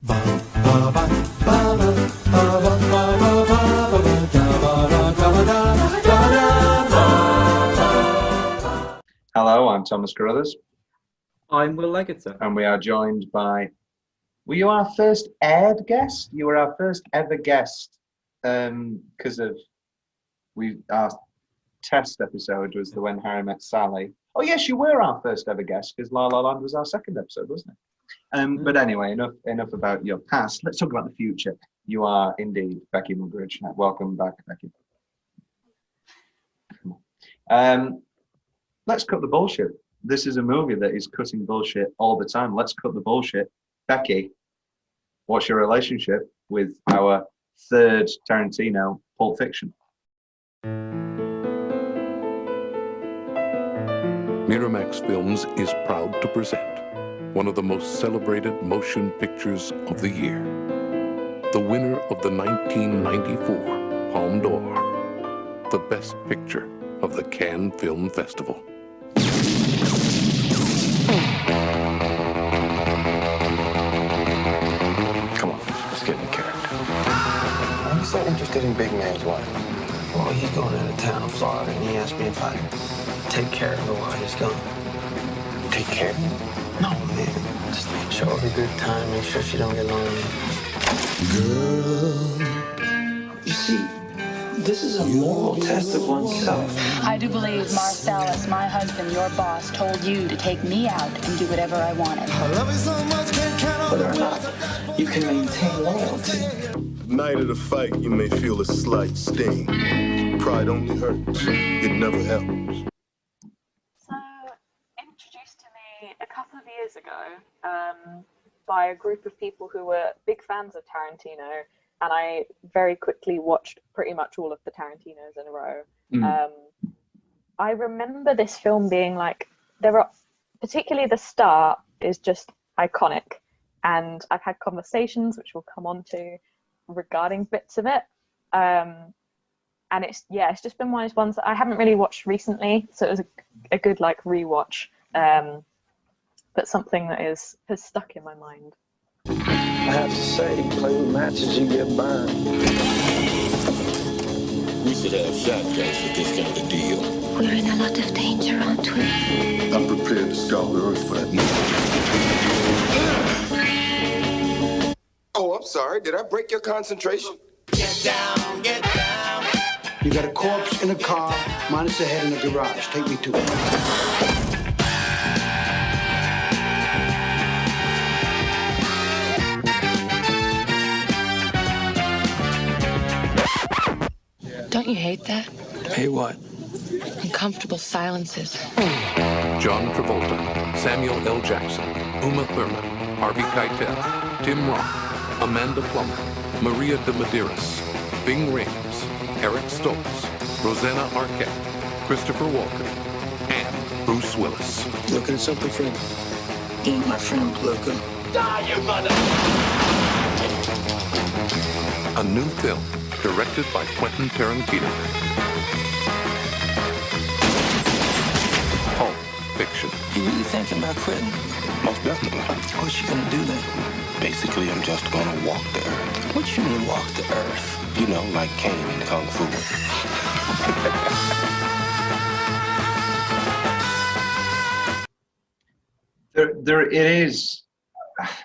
Hello, I'm Thomas Carruthers. I'm Will Leggetter. And we are joined by... Were you our first aired guest? You were our first ever guest because of... Our test episode was the When Harry Met Sally. Oh yes, you were our first ever guest because La La Land was our second episode, wasn't it? But anyway, enough about your past. Let's talk about the future. You are indeed Becky Muggeridge. Welcome back, Becky. Let's cut the bullshit. This is a movie that is cutting bullshit all the time. Let's cut the bullshit. Becky, what's your relationship with our third Tarantino, Pulp Fiction? Miramax Films is proud to present one of the most celebrated motion pictures of the year. The winner of the 1994 Palme d'Or, the best picture of the Cannes Film Festival. Come on, let's get in character. Why are you so interested in Big Man's wife? Well, he's going out of town, Florida, and he asked me if I'd take care of her while he's gone. Take care. No, man. Just show her a good time, make sure she don't get lonely. Girl. You see, this is a moral test of oneself. I do believe Marcellus, my husband, your boss, told you to take me out and do whatever I wanted. I love you so much, can't count on whether or not you can maintain loyalty. Night of the fight, you may feel a slight sting. Pride only hurts. It never helps. So, introduced to me a couple of years ago by a group of people who were big fans of Tarantino, and I very quickly watched pretty much all of the Tarantinos in a row. I remember this film being like, particularly the start is just iconic, and I've had conversations which we'll come on to regarding bits of it. And it's just been one of those ones that I haven't really watched recently, so it was a good like rewatch, but something that has stuck in my mind. I have to say, you play with matches, you get burned. We should have shotguns for this kind of deal. We're in a lot of danger, aren't we? I'm prepared to scour the earth for that mission. Oh, I'm sorry. Did I break your concentration? Get down, get down. You got a corpse in a car, minus the head in the garage. Take me to it. Don't you hate that? Hey, what? Uncomfortable silences. John Travolta, Samuel L. Jackson, Uma Thurman, Harvey Keitel, Tim Roth, Amanda Plummer, Maria de Medeiros, Ving Rhames, Eric Stoltz, Rosanna Arquette, Christopher Walken, and Bruce Willis. Looking at something, friend? Ain't my friend looking. Die, you mother! A new film directed by Quentin Tarantino. Pulp Fiction. You really thinking about quitting? Most definitely. What's you gonna do then? Basically, I'm just gonna walk the earth. What you mean walk the earth? You know, like Kane in Kung Fu. It is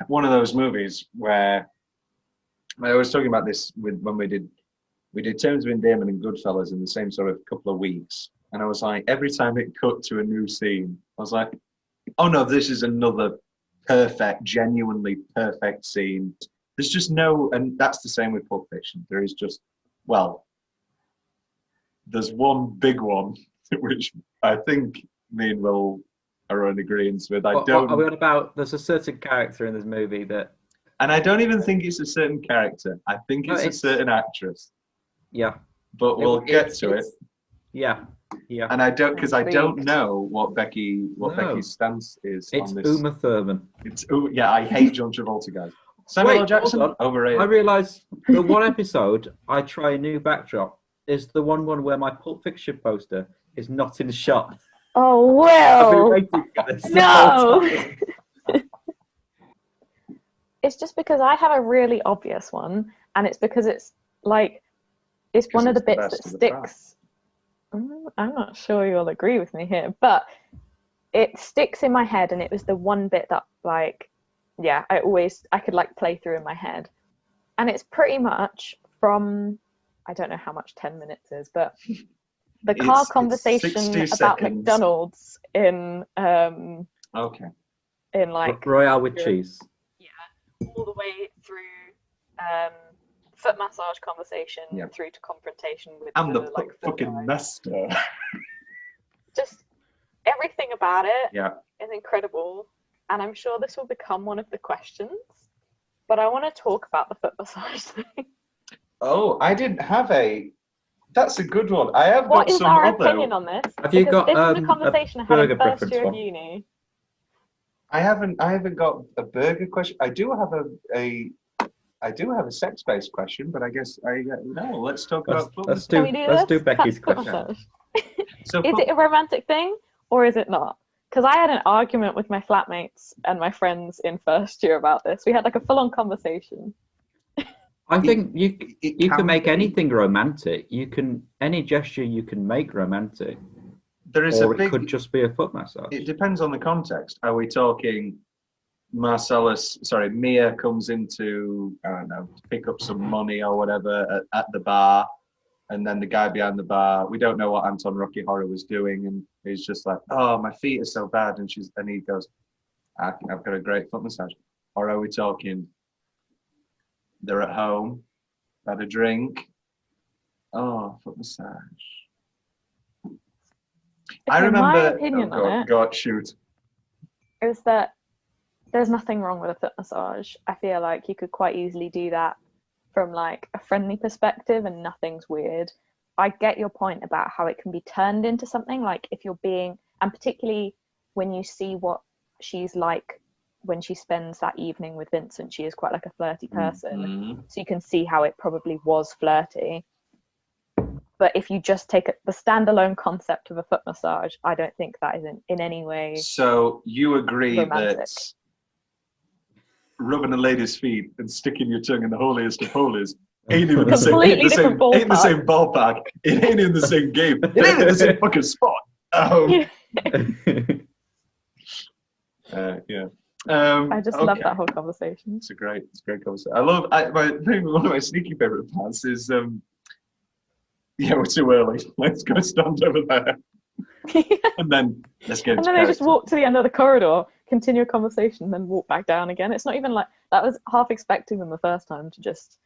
one of those movies where I was talking about this when we did Terms of Endearment and Goodfellas in the same sort of couple of weeks, and I was like, every time it cut to a new scene, I was like, oh no, this is another perfect, genuinely perfect scene. There's just no, and that's the same with Pulp Fiction. There is just, well, there's one big one which I think me and Will are in agreement with. Are we on about? There's a certain character in this movie that, and I don't even think it's a certain character. I think it's a certain actress. Yeah, but we'll get to it. Yeah, yeah. And I don't, because I don't know what Becky's stance is on this. It's Uma Thurman. Yeah, I hate John Travolta, guys. Samuel L. Jackson, overrated. I realised the one episode I try a new backdrop is the one where my Pulp Fiction poster is not in shot. Oh, well. I've been waiting for this. No. It's just because I have a really obvious one, and it's because it's like it's one of the bits that sticks. I'm not sure you'll agree with me here, but it sticks in my head, and it was the one bit that like, yeah, I could like play through in my head, and it's pretty much from, I don't know how much 10 minutes is, but the car conversation about McDonald's in okay, in like Royale with cheese. Yeah, all the way through foot massage conversation through to confrontation with I'm the like fucking master. Just everything about it is incredible, and I'm sure this will become one of the questions, but I want to talk about the foot massage thing. Oh, I didn't have a. That's a good one. I have what got is some our other. opinion on this? Have you got this is a conversation I had in first year of one? uni. I haven't got a burger question. I do have a sex-based question, but I guess no. Let's talk about foot massage. Let's do Becky's question. So is it a romantic thing or is it not? Because I had an argument with my flatmates and my friends in first year about this. We had like a full-on conversation. I think you can make anything romantic. Any gesture you can make romantic. It could just be a foot massage. It depends on the context. Are we talking Mia comes into, I don't know, to pick up some money or whatever at the bar, and then the guy behind the bar, we don't know what Anton Rocky Horror was doing, and he's just like, oh, my feet are so bad, and he goes, I've got a great foot massage. Or are we talking, they're at home, had a drink, oh, foot massage. I remember. My opinion on it God, shoot. Is that there's nothing wrong with a foot massage. I feel like you could quite easily do that from like a friendly perspective, and nothing's weird. I get your point about how it can be turned into something, like if you're being, and particularly when you see what she's like when she spends that evening with Vincent, she is quite like a flirty person. So you can see how it probably was flirty. But if you just take the standalone concept of a foot massage, I don't think that is in any way. So you agree romantic. That rubbing a lady's feet and sticking your tongue in the holiest of holies ain't in the same ballpark. It ain't in the same game. It ain't in the same fucking spot. I just love that whole conversation. It's a great conversation. I love. One of my sneaky favorite parts is. Yeah, we're too early. Let's go stand over there. And then let's get into And then they just walk to the end of the corridor, continue a conversation, then walk back down again. It's not even like, that was half expecting them the first time to just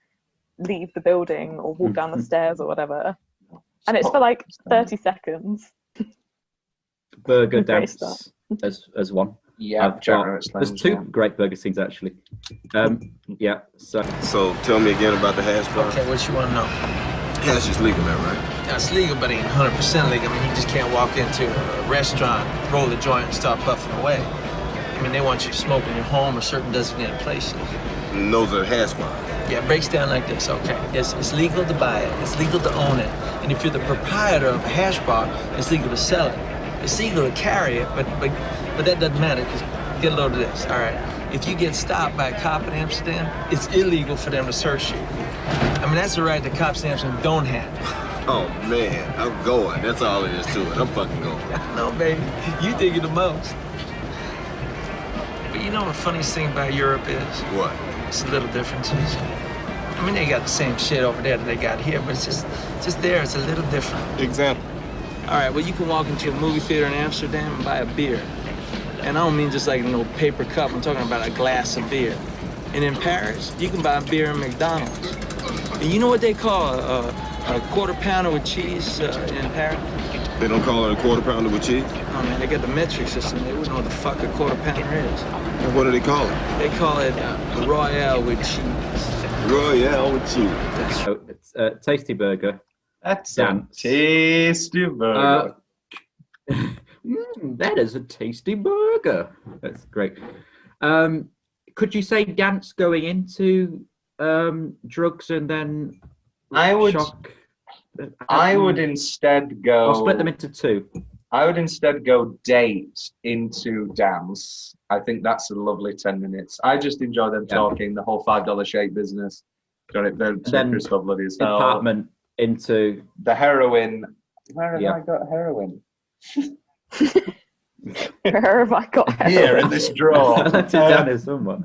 leave the building or walk down the stairs or whatever. And it's for like 30 seconds. Burger dance as one. Yeah, there's two great burger scenes actually. Yeah, so tell me again about the hash bar. Okay, what you want to know? Hash is legal now, right? Yeah, it's legal, but it ain't 100% legal. I mean, you just can't walk into a restaurant, roll a joint, and start puffing away. I mean, they want you to smoke in your home or certain designated places. And those are hash bars. Yeah, it breaks down like this, okay? It's legal to buy it, it's legal to own it, and if you're the proprietor of a hash bar, it's legal to sell it. It's legal to carry it, but that doesn't matter, because get a load of this, all right? If you get stopped by a cop in Amsterdam, it's illegal for them to search you. I mean, that's the right that cops in Amsterdam don't have. Oh, man, I'm going. That's all it is to it. I'm fucking going. No, baby, you think it the most. But you know what the funniest thing about Europe is? What? It's the little differences. I mean, they got the same shit over there that they got here, but it's just there, it's a little different. Example? All right, well, you can walk into a movie theater in Amsterdam and buy a beer. And I don't mean just like a little paper cup, I'm talking about a glass of beer. And in Paris, you can buy beer in McDonald's. And you know what they call a quarter pounder with cheese in Paris? They don't call it a quarter pounder with cheese? Oh man, they got the metric system. They wouldn't know what the fuck a quarter pounder is. And what do they call it? They call it Royale with cheese. Royale with cheese. So it's a tasty burger. That's a tasty burger. That is a tasty burger. That's great. Could you say dance going into drugs and then I would shock? I would instead go. I'll split them into two. I would instead go date into dance. I think that's a lovely 10 minutes. I just enjoy them talking, the whole $5 shake business. Got it then Christoph bloody as hell. Apartment into the heroin. Where have I got heroin? Where have I got heroin? Here in this drawer. I left it down here somewhere.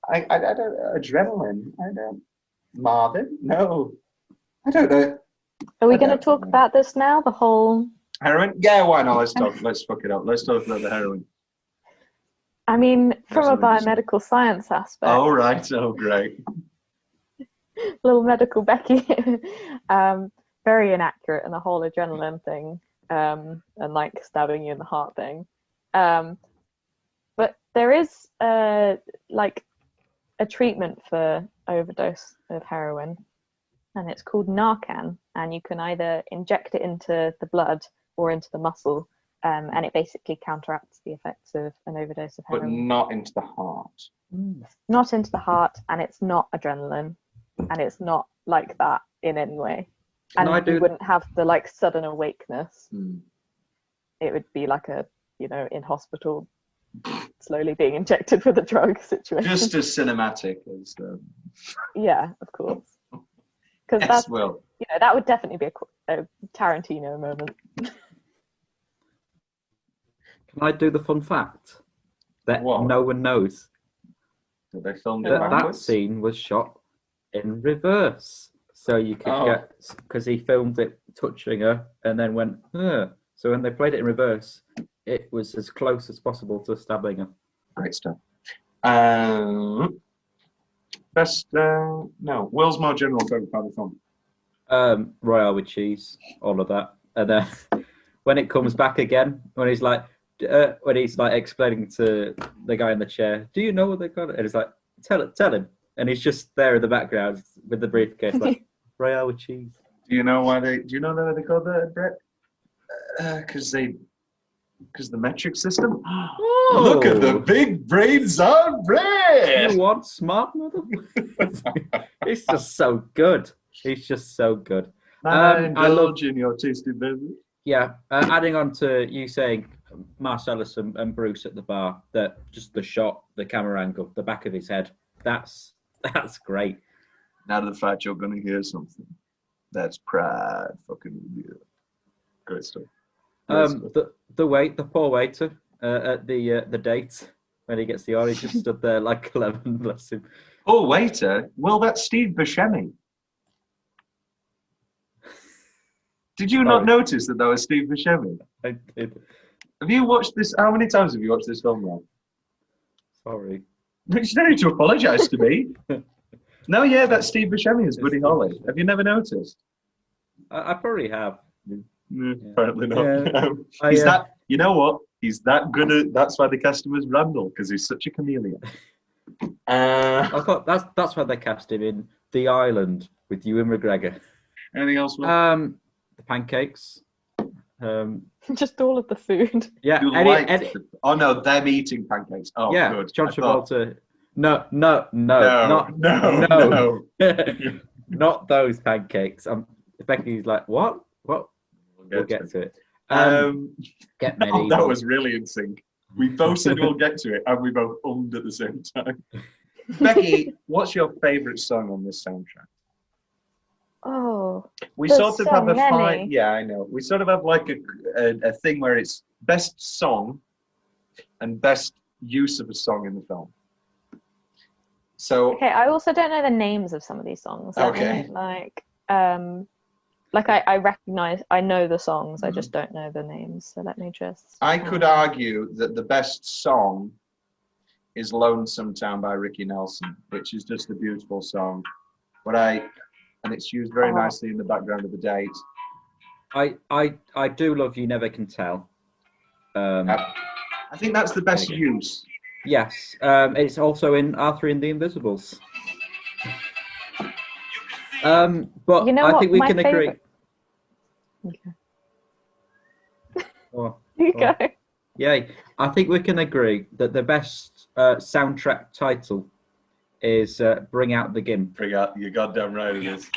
I don't adrenaline. I don't. Marvin? No. I don't know. Are we going to talk about this now? The whole heroin? Yeah, why not? Let's talk. Let's fuck it up. Let's talk about the heroin. I mean, from a biomedical science aspect. Oh, right. Oh, great. Little medical Becky. Very inaccurate in the whole adrenaline thing, and like stabbing you in the heart thing. But there is like a treatment for overdose of heroin, and it's called Narcan, and you can either inject it into the blood or into the muscle, and it basically counteracts the effects of an overdose of heroin. But not into the heart. Not into the heart, and it's not adrenaline, and it's not like that in any way. And you wouldn't have the like sudden awakeness. It would be like a, in hospital, slowly being injected with a drug situation. Just as cinematic as. Yeah, of course. Because that's that would definitely be a Tarantino moment. Can I do the fun fact that no one knows? Did they film it that scene was shot in reverse. So you could get, because he filmed it touching her and then went, so when they played it in reverse, it was as close as possible to stabbing her. Great stuff. Best, no, Will's more general favourite part of the film. Royale with cheese, all of that. And then when it comes back again, when he's like explaining to the guy in the chair, do you know what they got? And he's like, tell him. And he's just there in the background with the briefcase, like, Royale with cheese. Do you know why they call that, Brett? Because the metric system. Oh, look at the big brains on Brett. You want smart mother? He's just so good. He's just so good. I love your tasty beverage. Yeah, adding on to you saying Marcellus and Bruce at the bar, that just the shot, the camera angle, the back of his head, that's great. Now to the fact you're going to hear something. That's pride fucking you. Great stuff. The poor waiter at the date when he gets the order, he just stood there like 11, bless him. Oh, waiter? Well, that's Steve Buscemi. Did you not notice that was Steve Buscemi? I did. Have you watched this? How many times have you watched this film now? Sorry. You don't need to apologise to me. No, yeah, that's Steve Buscemi as Buddy Holly. Have you never noticed? I probably have. Apparently not. Yeah. You know what? He's that good at. That's why they cast him as Randall, because he's such a chameleon. I thought that's why they cast him in The Island with Ewan McGregor. Anything else? The pancakes. Just all of the food. Yeah. Oh no, them eating pancakes. Oh, yeah. Good. John Travolta. No. Not those pancakes. Becky's like, what? We'll get to it. Get medieval. That was really in sync. We both said we'll get to it, and we both ummed at the same time. Becky, what's your favourite song on this soundtrack? Oh, we sort of have a fight. Yeah, I know. We sort of have like a thing where it's best song and best use of a song in the film. So okay, I also don't know the names of some of these songs. Okay. I recognize, I know the songs, I just don't know the names. So let me just. I could argue that the best song is "Lonesome Town" by Ricky Nelson, which is just a beautiful song. And it's used very nicely in the background of the date. I do love "You Never Can Tell." I think that's the best use. Yes, it's also in Arthur and the Invisibles. But you know I think we can agree. Okay. Oh, you go. Yeah, I think we can agree that the best soundtrack title is "Bring Out the Gimp." Bring out, you're goddamn right it is.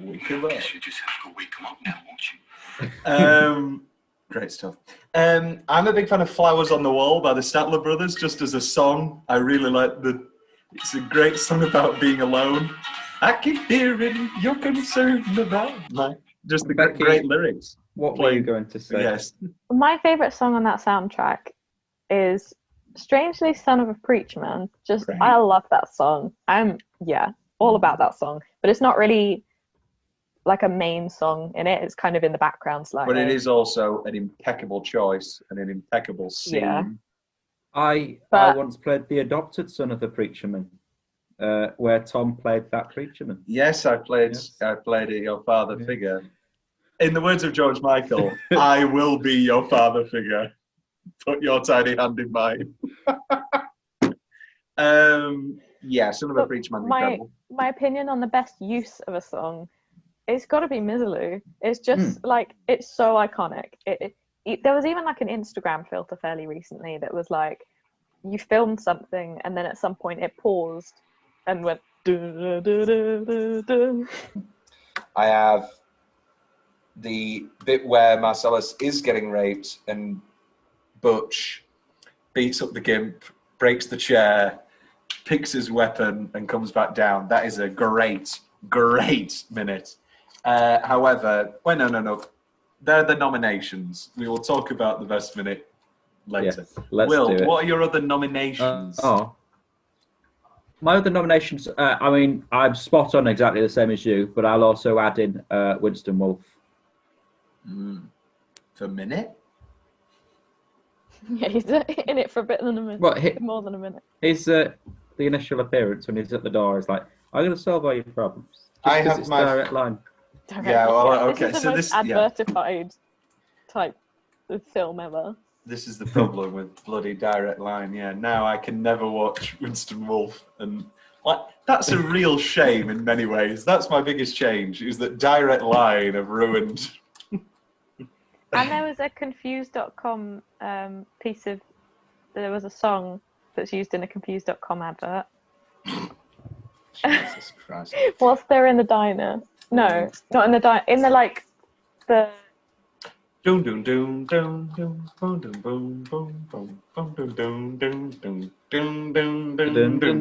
Wake him up. You just have to wake him up now, won't you? Great stuff. I'm a big fan of Flowers on the Wall by the Statler Brothers, just as a song. I really like it's a great song about being alone. I keep hearing you're concerned about just the Becky, great lyrics. What were you going to say? Yes. My favourite song on that soundtrack is strangely Son of a Preacher Man. I love that song. I'm all about that song. But it's not really like a main song in it. It's kind of in the background slightly. But it is also an impeccable choice and an impeccable scene. Yeah. I once played the adopted son of the preacher man, where Tom played that preacher man. Yes, I played your father figure. In the words of George Michael, I will be your father figure. Put your tiny hand in mine. Son of a Preacher Man. My opinion on the best use of a song, it's got to be Mizzaloo. It's just like, it's so iconic. There was even like an Instagram filter fairly recently that was like, you filmed something and then at some point it paused and went. I have the bit where Marcellus is getting raped and Butch beats up the gimp, breaks the chair, picks his weapon and comes back down. That is a great minute. However, no. They're the nominations. We will talk about the best minute later. Yes, let's Will, do it. what are your other nominations? My other nominations, I'm spot on exactly the same as you, but I'll also add in Winston Wolfe. For minute? Yeah, he's in it for a bit than a minute. More than a minute. His the initial appearance when he's at the door is like, "I'm going to solve all your problems." I have it's my direct line. Yeah, well, okay. This is the most advertified type of film ever. This is the problem with bloody direct line. Yeah, now I can never watch Winston Wolfe, and that's a real shame in many ways. That's my biggest change. Is that direct line have ruined. And there was a confused.com there was a song that's used in a confused.com advert. Jesus Christ. Whilst they're in the diner. No, not in the diner. In the the. Doom doom doom doom doom boom doom boom boom boom boom doom doom doom doom doom doom doom doom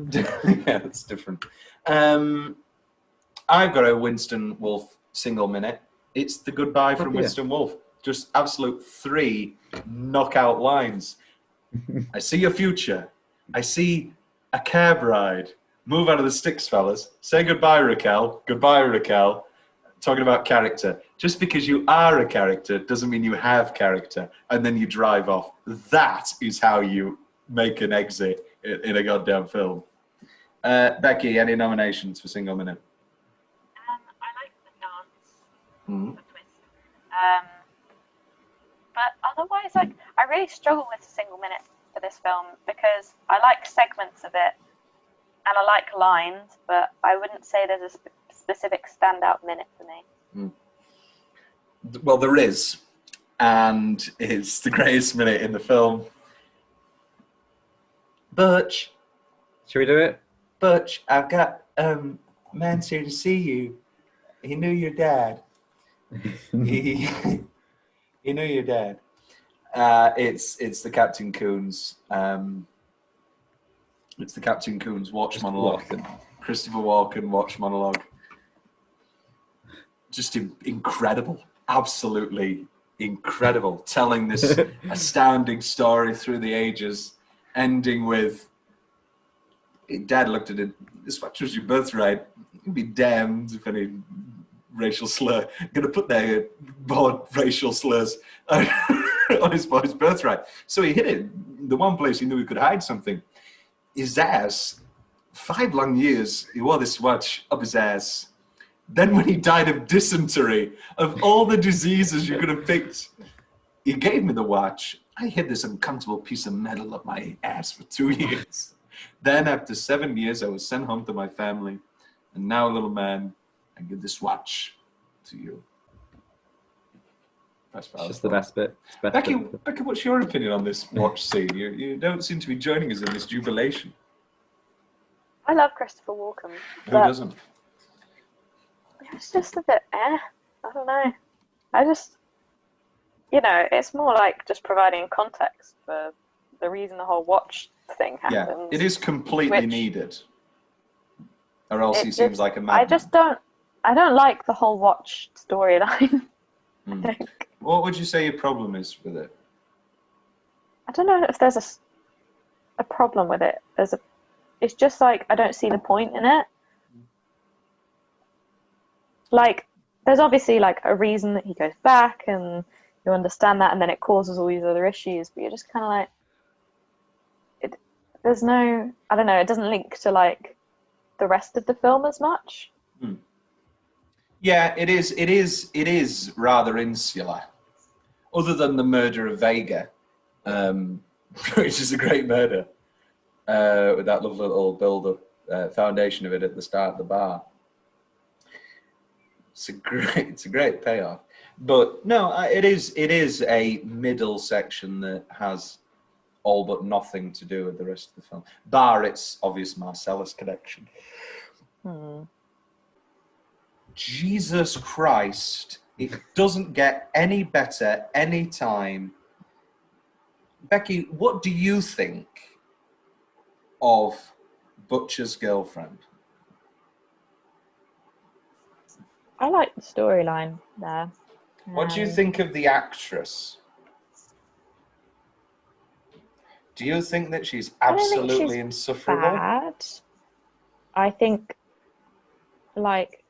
doom. Yeah, that's different. I've got a Winston Wolfe single minute. It's the goodbye from Winston Wolfe. Just absolute 3 knockout lines. I see your future. I see a cab ride. Move out of the sticks, fellas. Say goodbye, Raquel. Goodbye, Raquel. Talking about character. Just because you are a character doesn't mean you have character. And then you drive off. That is how you make an exit in a goddamn film. Becky, any nominations for single minute? I like the dance. Mm-hmm. But otherwise, I really struggle with single minute for this film because I like segments of it and I like lines, but I wouldn't say there's a specific standout minute for me. Well, there is, and it's the greatest minute in the film. Butch. Should we do it? Butch, I've got man's here to see you. He knew your dad. He knew your dad. It's the Captain Coons. It's the Captain Coons watch monologue. Christopher Walken watch monologue. Just incredible, absolutely incredible. Telling this astounding story through the ages, ending with Dad looked at it. This much was your birthright. You'd be damned if any racial slur. I'm gonna put their board racial slurs on his boy's birthright. So he hid it. The one place he knew he could hide something. His ass. 5 long years he wore this watch up his ass. Then when he died of dysentery, of all the diseases you could have picked, he gave me the watch. I hid this uncomfortable piece of metal up my ass for 2 years. Then after 7 years, I was sent home to my family. And now, little man, I give this watch to you. It's just the best bit. Becky, what's your opinion on this watch scene? You don't seem to be joining us in this jubilation. I love Christopher Walken. Who doesn't? It's just a bit I don't know. I just, it's more like just providing context for the reason the whole watch thing happens. Yeah, it is completely needed. Or else he seems like a madman. I don't like the whole watch storyline. I think. What would you say your problem is with it? I don't know if there's a problem with it. It's just like I don't see the point in it. Like, there's obviously like a reason that he goes back, and you understand that, and then it causes all these other issues. But you're just kind of like, there's no, I don't know. It doesn't link to like the rest of the film as much. Yeah, it is rather insular. Other than the murder of Vega, which is a great murder, with that lovely little build-up foundation of it at the start of the bar. It's a great payoff. But no, it is a middle section that has all but nothing to do with the rest of the film, bar its obvious Marcellus connection. Jesus Christ, it doesn't get any better any time. Becky, what do you think of Butcher's Girlfriend? I like the storyline there. What do you think of the actress? Do you think that she's absolutely insufferable? Bad. I think, like,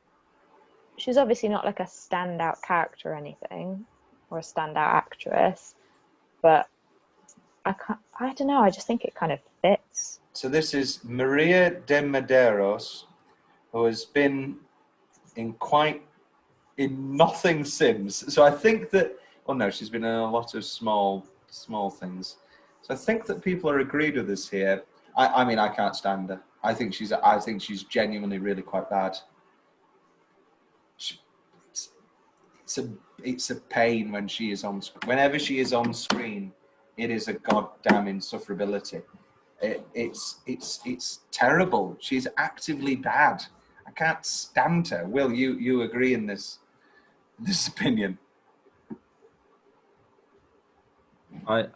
she's obviously not like a standout character or anything, or a standout actress, but I don't know, I just think it kind of fits. So this is Maria de Medeiros, who has been in nothing since. So I think that, well, no, she's been in a lot of small things. So I think that people are agreed with us here. I mean, I can't stand her. I think she's genuinely really quite bad. It's a pain when she is on screen. Whenever she is on screen, it is a goddamn insufferability. It's terrible. She's actively bad. I can't stand her. Will, you agree in this opinion? I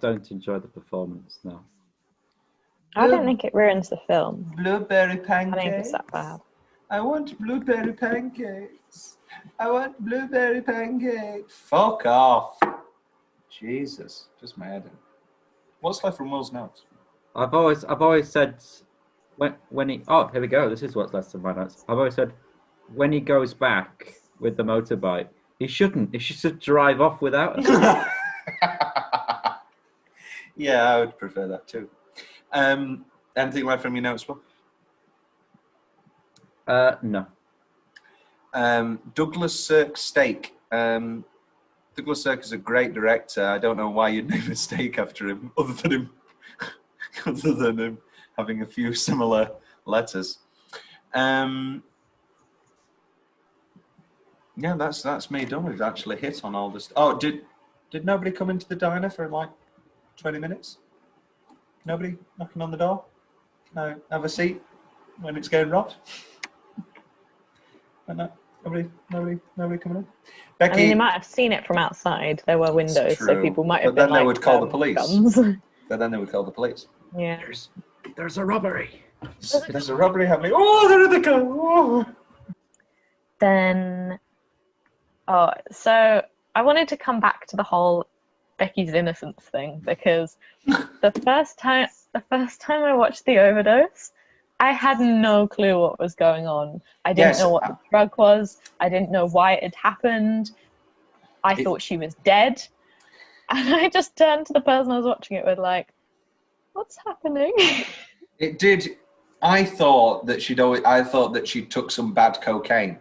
don't enjoy the performance, no. I don't think it ruins the film. Blueberry pancakes. I think it's that bad. I want blueberry pancakes. I want blueberry pancakes. Fuck off. Jesus, just my head in. What's left from Will's notes? I've always said when he here we go. This is what's left of my notes. I've always said when he goes back with the motorbike, he shouldn't. He should just drive off without it. Yeah, I would prefer that too. Anything left from your notes, Will? No. Douglas Sirk Steak. Douglas Sirk is a great director. I don't know why you'd name a steak after him, other than him having a few similar letters. Yeah, that's me done. We've actually hit on all this. Oh, did nobody come into the diner for like 20 minutes? Nobody knocking on the door? No, have a seat when it's getting robbed? Nobody coming in? Becky, I mean, you might have seen it from outside. There were windows, so people might have been then they would call the police. Guns. But then they would call the police. Yeah. There's a robbery. There's a robbery happening. Oh, there they go. Oh. Then, so I wanted to come back to the whole Becky's innocence thing, because the first time I watched The Overdose, I had no clue what was going on. I didn't know what the drug was. I didn't know why it had happened. I thought she was dead. And I just turned to the person I was watching it with like, what's happening? It did. I thought that she took some bad cocaine.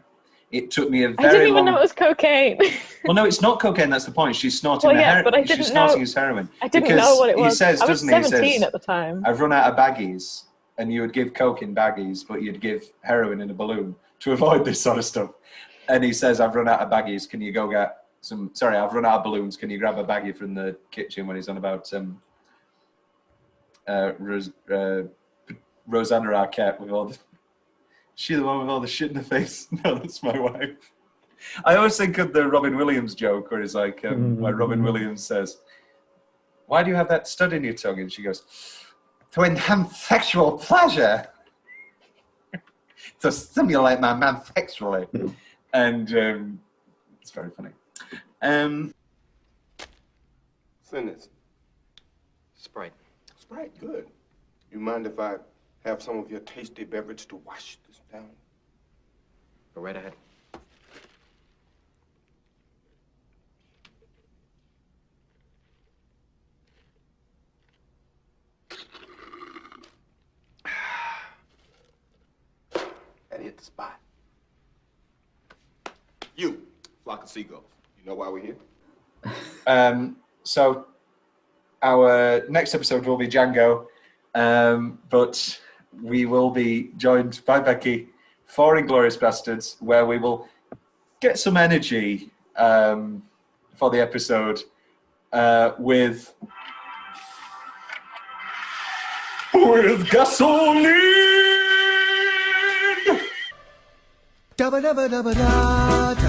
It took me a very long... I didn't even know it was cocaine. Well, no, it's not cocaine. That's the point. She's snorting She's snorting his heroin. I didn't know what it was. He says, I was doesn't he? 17 at the time. I've run out of baggies. And you would give coke in baggies, but you'd give heroin in a balloon to avoid this sort of stuff. And he says, I've run out of baggies. Can you go get some... Sorry, I've run out of balloons. Can you grab a baggie from the kitchen when he's on about Rosanna Arquette with all the... She the one with all the shit in the face? No, that's my wife. I always think of the Robin Williams joke where it's like, where Robin Williams says, why do you have that stud in your tongue? And she goes, to enhance sexual pleasure. To stimulate my man sexually. And it's very funny. Send this. Sprite. Sprite, good. You mind if I have some of your tasty beverage to wash this down? Go right ahead. That hit the spot. You, flock of seagulls. You know why we're here? So our next episode will be Django, but we will be joined by Becky for Inglourious Bastards, where we will get some energy for the episode with gasoline. Da ba da ba da ba da.